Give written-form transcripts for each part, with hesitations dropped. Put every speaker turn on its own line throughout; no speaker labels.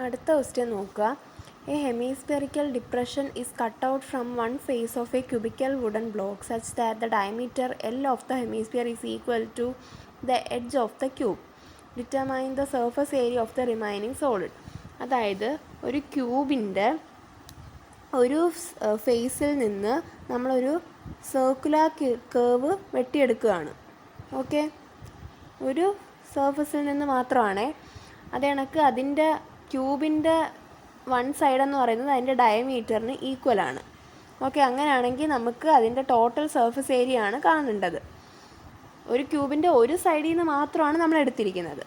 അടുത്ത ക്വസ്റ്റ്യൻ നോക്കുക. A hemispherical depression is cut out from one face of a cubical wooden block such that the diameter L of the hemisphere is equal to the edge of the cube. Determine the surface area of the remaining solid. അതായത് ഒരു ക്യൂബിൻ്റെ ഒരു ഫേസിൽ നിന്ന് നമ്മളൊരു circular curve വെട്ടിയെടുക്കുകയാണ്. Okay, ഒരു സർഫസിൽ നിന്ന് മാത്രമാണ്. അതേ കണക്ക് അതിൻ്റെ ക്യൂബിൻ്റെ വൺ സൈഡ് എന്ന് പറയുന്നത് അതിൻ്റെ ഡയമീറ്ററിന് ഈക്വലാണ്. ഓക്കെ, അങ്ങനെയാണെങ്കിൽ നമുക്ക് അതിൻ്റെ ടോട്ടൽ സർഫസ് ഏരിയ ആണ് കാണേണ്ടത്. ഒരു ക്യൂബിൻ്റെ ഒരു സൈഡിൽ നിന്ന് മാത്രമാണ് നമ്മൾ എടുത്തിരിക്കുന്നത്.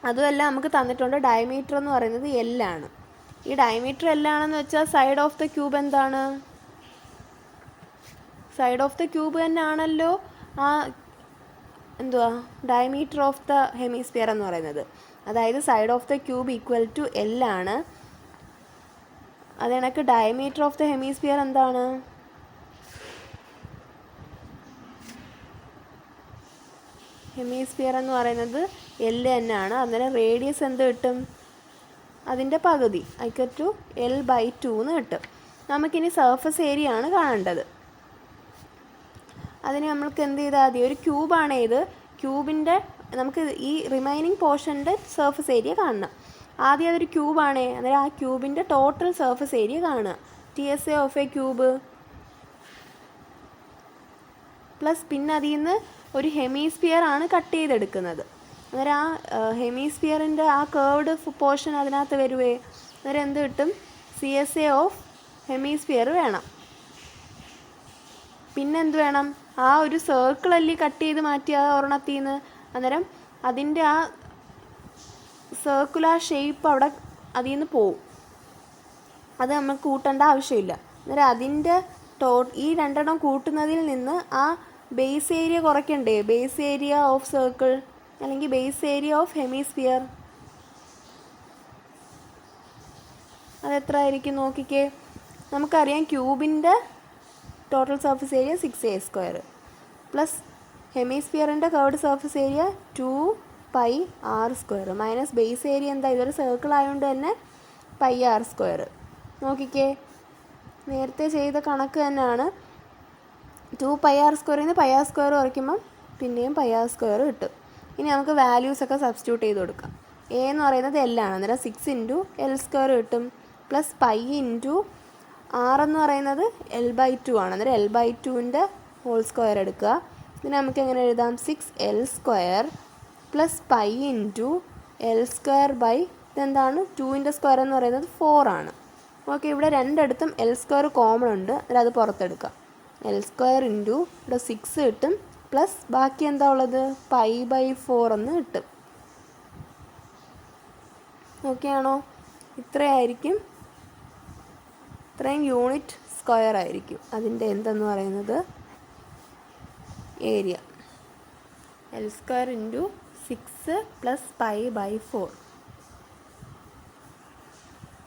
അതുമല്ല, നമുക്ക് തന്നിട്ടുണ്ട് ഡയമീറ്റർ എന്ന് പറയുന്നത് L ആണ്. ഈ ഡയമീറ്റർ L ആണെന്ന് വെച്ചാൽ സൈഡ് ഓഫ് ദ ക്യൂബ് എന്താണ്? സൈഡ് ഓഫ് ദ ക്യൂബ് തന്നെ ആണല്ലോ ആ ഡയമീറ്റർ ഓഫ് ദ ഹെമിസ്ഫിയർ എന്ന് പറയുന്നത്. അതായത് side of the cube equal to L ആണ്. അത് കണക്ക് ഡയമീറ്റർ ഓഫ് ദ ഹെമിസ്ഫിയർ എന്താണ്? ഹെമിസ്ഫിയർ എന്ന് പറയുന്നത് L തന്നെയാണ്. അന്നേരം റേഡിയസ് എന്ത് കിട്ടും? അതിൻ്റെ പകുതി = L/2 എന്ന് കിട്ടും. നമുക്കിനി സർഫസ് ഏരിയ ആണ് കാണേണ്ടത്. അതിന് നമ്മൾക്ക് എന്ത് ചെയ്താൽ മതി? ഒരു ക്യൂബാണ് ഇത്. ക്യൂബിൻ്റെ നമുക്ക് ഈ റിമൈനിങ് പോർഷൻ്റെ സർഫസ് ഏരിയ കാണണം. ആദ്യം അതൊരു ക്യൂബാണ്, അന്നേരം ആ ക്യൂബിൻ്റെ ടോട്ടൽ സർഫസ് ഏരിയ കാണുക. TSA of A cube plus പിന്നെ അതിൽ നിന്ന് ഒരു ഹെമിസ്ഫിയർ ആണ് കട്ട് ചെയ്തെടുക്കുന്നത്. അന്നേരം ആ ഹെമിസ്ഫിയറിൻ്റെ ആ കേർവ്ഡ് പോർഷൻ അതിനകത്ത് വരുവേ. അന്നേരം എന്ത് കിട്ടും? CSA ഓഫ് ഹെമിസ്ഫിയർ വേണം. പിന്നെ എന്ത് വേണം? ആ ഒരു സർക്കിളല്ലേ കട്ട് ചെയ്ത് മാറ്റിയ ഒരെണ്ണത്തിൽ നിന്ന്. അന്നേരം അതിൻ്റെ ആ സർക്കുലർ ഷേപ്പ് അവിടെ അതിൽ നിന്ന് പോവും. അത് നമുക്ക് കൂട്ടേണ്ട ആവശ്യമില്ല. അന്നേരം അതിൻ്റെ ഈ രണ്ടെണ്ണം കൂട്ടുന്നതിൽ നിന്ന് ആ ബേസ് ഏരിയ കുറയ്ക്കണ്ടേ? ബേസ് ഏരിയ ഓഫ് സർക്കിൾ അല്ലെങ്കിൽ ബേസ് ഏരിയ ഓഫ് ഹെമിസ്ഫിയർ അതെത്ര ആയിരിക്കും നോക്കിക്കേ. നമുക്കറിയാം ക്യൂബിൻ്റെ total surface area 6a² plus ഹെമിസ്ഫിയറിൻ്റെ curved surface area 2πr² minus base area എന്താ? ഇതൊരു സർക്കിൾ ആയതുകൊണ്ട് തന്നെ πr². നോക്കിക്കേ, നേരത്തെ ചെയ്ത കണക്ക് തന്നെയാണ്. 2πr² നിന്ന് πr² കുറയ്ക്കുമ്പം പിന്നെയും πr² കിട്ടും. ഇനി നമുക്ക് വാല്യൂസൊക്കെ സബ്സ്റ്റിറ്റ്യൂട്ട് ചെയ്ത് കൊടുക്കാം. A എന്ന് പറയുന്നത് L ആണ്, അന്നേരം 6 × L² കിട്ടും. പ്ലസ് π × R എന്ന് പറയുന്നത് L/2 ആണ്, അന്നേരം L/2ൻ്റെ ഹോൾ സ്ക്വയർ എടുക്കുക. ഇതിന് നമുക്ക് എങ്ങനെ എഴുതാം? 6L² പ്ലസ് π × L² ഇതെന്താണ്? 2ൻ്റെ സ്ക്വയർ എന്ന് പറയുന്നത് 4 ആണ്. ഓക്കെ, ഇവിടെ രണ്ടിടത്തും L² കോമൺ ഉണ്ട്, അന്നേരം അത് പുറത്തെടുക്കാം. L² ഇവിടെ 6 കിട്ടും. പ്ലസ് ബാക്കി എന്താ ഉള്ളത്? π/4 എന്ന് കിട്ടും. ഓക്കെ ആണോ? ഇത്രയും യൂണിറ്റ് സ്ക്വയർ ആയിരിക്കും അതിൻ്റെ എന്തെന്ന് പറയുന്നത് ഏരിയ. L² × 6 plus π/4.